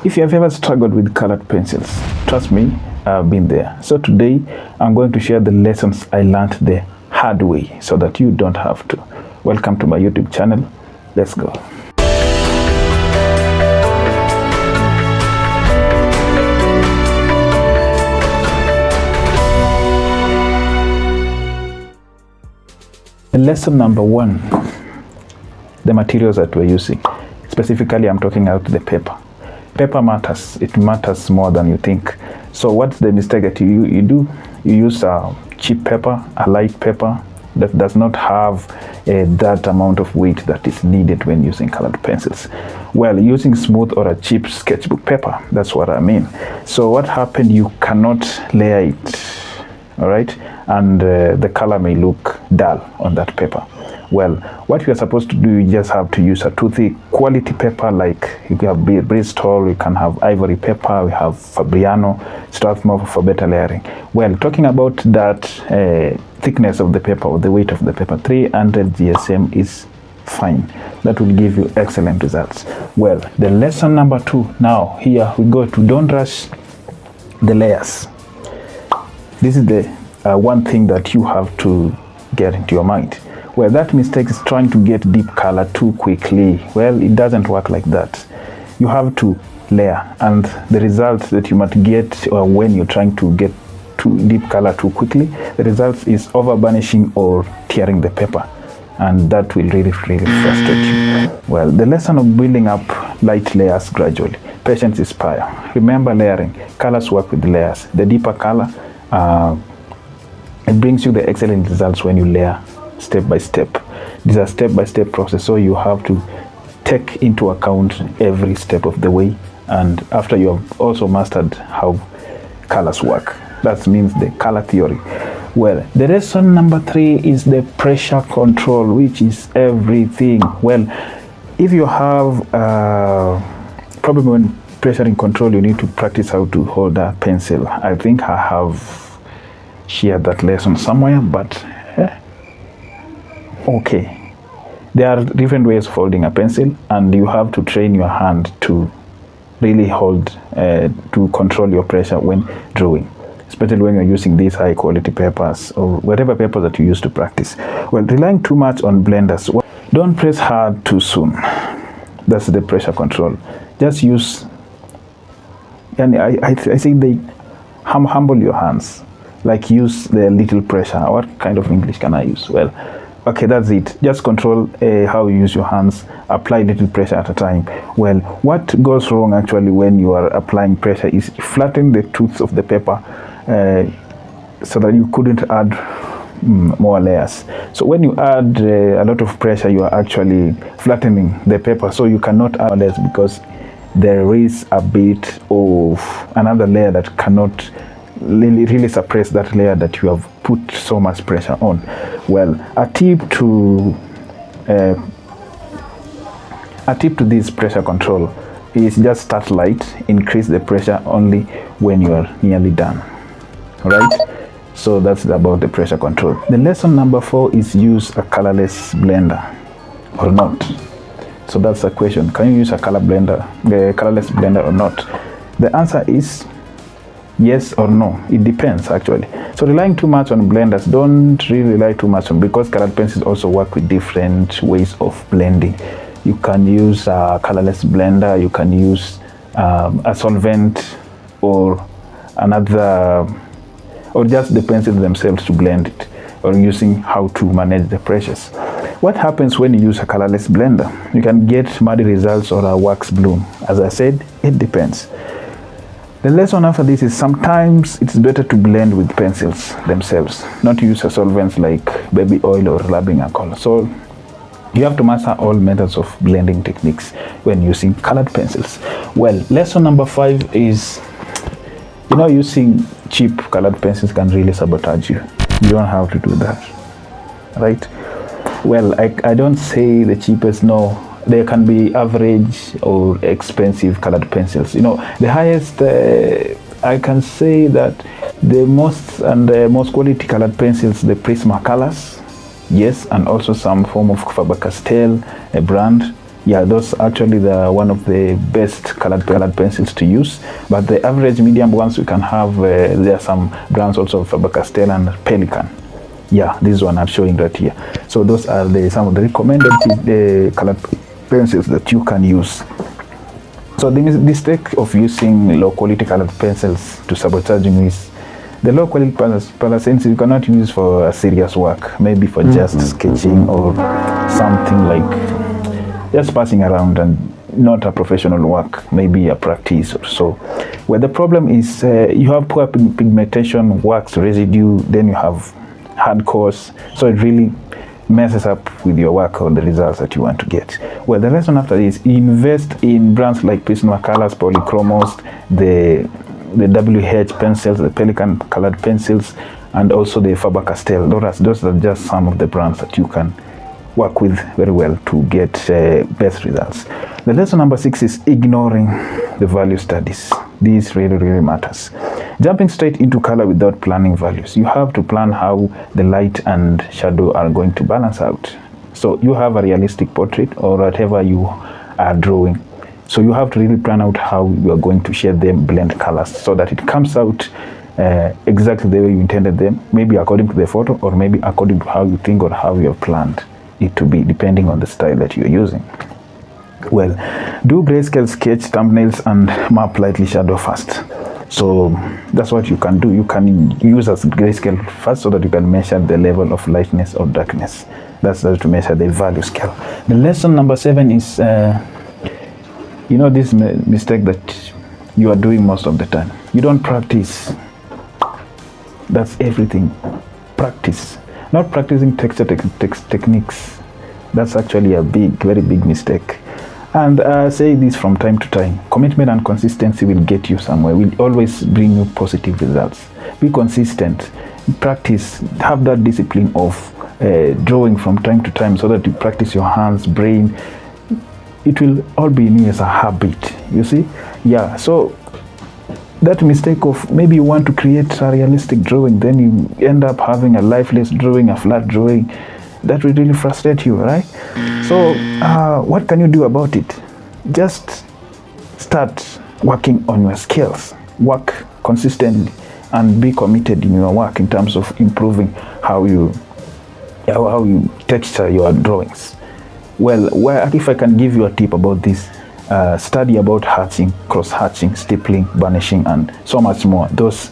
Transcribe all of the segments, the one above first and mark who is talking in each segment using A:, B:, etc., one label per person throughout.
A: If you have ever struggled with colored pencils, trust me, I've been there. So today, I'm going to share the lessons I learned the hard way so that you don't have to. Welcome to my YouTube channel. Let's go. Lesson number 1, the materials that we're using. Specifically, I'm talking about the paper. Paper matters. It matters more than you think. So what's the mistake that you do? You use a cheap paper, a light paper that does not have that amount of weight that is needed when using colored pencils. Well, using smooth or a cheap sketchbook paper, that's what I mean. So what happened, you cannot layer it, all right? And the color may look dull on that paper. Well, what you are supposed to do, you just have to use a toothy quality paper, like you can have Bristol, you can have ivory paper, we have Fabriano, Strathmore for better layering. Well, talking about that thickness of the paper or the weight of the paper, 300 GSM is fine. That will give you excellent results. Well, the lesson number 2, now here we go to don't rush the layers. This is the one thing that you have to get into your mind. Well, that mistake is trying to get deep color too quickly. Well, it doesn't work like that. You have to layer, and the result that you might get when you're trying to get too deep color too quickly, the result is over burnishing or tearing the paper, and that will really frustrate you. Well, the lesson of building up light layers gradually. Patience is power. Remember layering. Colors work with layers. The deeper color, it brings you the excellent results when you layer step by step. This is a step-by-step process, so you have to take into account every step of the way, and after you have also mastered how colors work. That means the color theory. Well, the lesson number 3 is the pressure control, which is everything. Well, if you have problem when pressuring control, you need to practice how to hold a pencil. I think I have shared that lesson somewhere, but okay, there are different ways of holding a pencil, and you have to train your hand to really hold, to control your pressure when drawing, especially when you're using these high quality papers or whatever paper that you use to practice. Well, relying too much on blenders, don't press hard too soon. That's the pressure control. Just use, and I think they humble your hands, like use the little pressure. What kind of English can I use? Well, okay, that's it. Just control how you use your hands. Apply little pressure at a time. Well, what goes wrong actually when you are applying pressure is flatten the tooth of the paper so that you couldn't add more layers. So when you add a lot of pressure, you are actually flattening the paper, so you cannot add layers because there is a bit of another layer that cannot really suppress that layer that you have put so much pressure on. Well, a tip to this pressure control is just start light, increase the pressure only when you are nearly done. All right, so that's about the pressure control. The lesson number 4 is use a colorless blender or not. So that's the question: can you use a colorless blender or not? The answer is yes or no. It depends actually. So relying too much on blenders, don't really rely too much on, because colored pencils also work with different ways of blending. You can use a colorless blender, you can use a solvent or another, or just the pencils themselves to blend it, or using how to manage the pressures. What happens when you use a colorless blender? You can get muddy results or a wax bloom. As I said, it depends. The lesson after this is sometimes it's better to blend with pencils themselves, not use a solvents like baby oil or rubbing alcohol. So you have to master all methods of blending techniques when using colored pencils. Well, lesson number 5 is, using cheap colored pencils can really sabotage you. You don't have to do that, right? Well, I don't say the cheapest, no. There can be average or expensive colored pencils. The highest, I can say that the most quality colored pencils, the Prisma colors, yes, and also some form of Faber-Castell, a brand, Yeah, those actually the one of the best colored pencils to use. But the average medium ones we can have, there are some brands also, Faber-Castell and Pelikan. Yeah, this one I'm showing right here. So those are some of the recommended colored pencils that you can use. So the mistake of using low quality colored pencils to sabotaging is the low quality pencils you cannot use for a serious work, maybe for just sketching or something like just passing around and not a professional work, maybe a practice or so. Where the problem is you have poor pigmentation, wax residue, then you have hard course, so it really messes up with your work or the results that you want to get. Well, the lesson after this, invest in brands like Prisma Colors, Polychromos, the WH pencils, the Pelikan colored pencils, and also the Faber-Castell. Those are just some of the brands that you can work with very well to get best results. The lesson number 6 is ignoring the value studies. This really matters. Jumping straight into color without planning values. You have to plan how the light and shadow are going to balance out. So you have a realistic portrait or whatever you are drawing. So you have to really plan out how you are going to shade them, blend colors, so that it comes out exactly the way you intended them, maybe according to the photo or maybe according to how you think or how you have planned it to be, depending on the style that you're using. Well, do grayscale sketch, thumbnails, and map lightly shadow first. So that's what you can do. You can use as grayscale first so that you can measure the level of lightness or darkness. That's to measure the value scale. The lesson number 7 is, this mistake that you are doing most of the time. You don't practice. That's everything. Practice. Not practicing texture techniques. That's actually a very big mistake. And I say this from time to time. Commitment and consistency will get you somewhere. Will always bring you positive results. Be consistent. Practice. Have that discipline of drawing from time to time so that you practice your hands, brain. It will all be in you as a habit. You see? Yeah. So that mistake of maybe you want to create a realistic drawing, then you end up having a lifeless drawing, a flat drawing. That will really frustrate you, right? So what can you do about it? Just start working on your skills. Work consistently and be committed in your work in terms of improving how you texture your drawings. Well, if I can give you a tip about this, study about hatching, cross-hatching, stippling, burnishing, and so much more. Those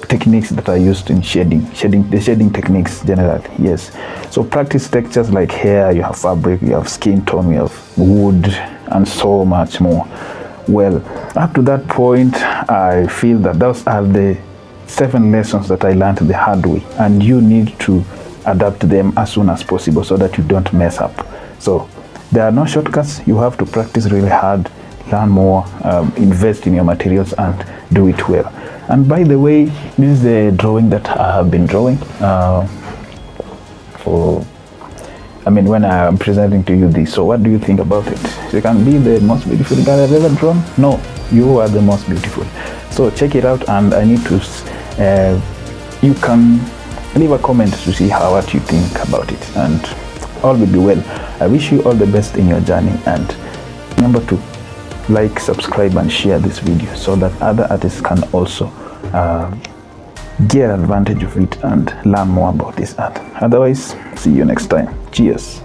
A: techniques that are used in the shading techniques generally, yes. So practice textures like hair, you have fabric, you have skin tone, you have wood, and so much more. Well, up to that point, I feel that those are the 7 lessons that I learned the hard way, and you need to adapt them as soon as possible so that you don't mess up. So there are no shortcuts. You have to practice really hard, learn more, invest in your materials, and do it well. And by the way, this is the drawing that I have been drawing when I'm presenting to you this. So what do you think about it? You can be the most beautiful girl I've ever drawn? No, you are the most beautiful. So check it out, and I need to, you can leave a comment to see what you think about it, and all will be well. I wish you all the best in your journey, and remember to like, subscribe, and share this video so that other artists can also get advantage of it and learn more about this art. Otherwise, see you next time. Cheers.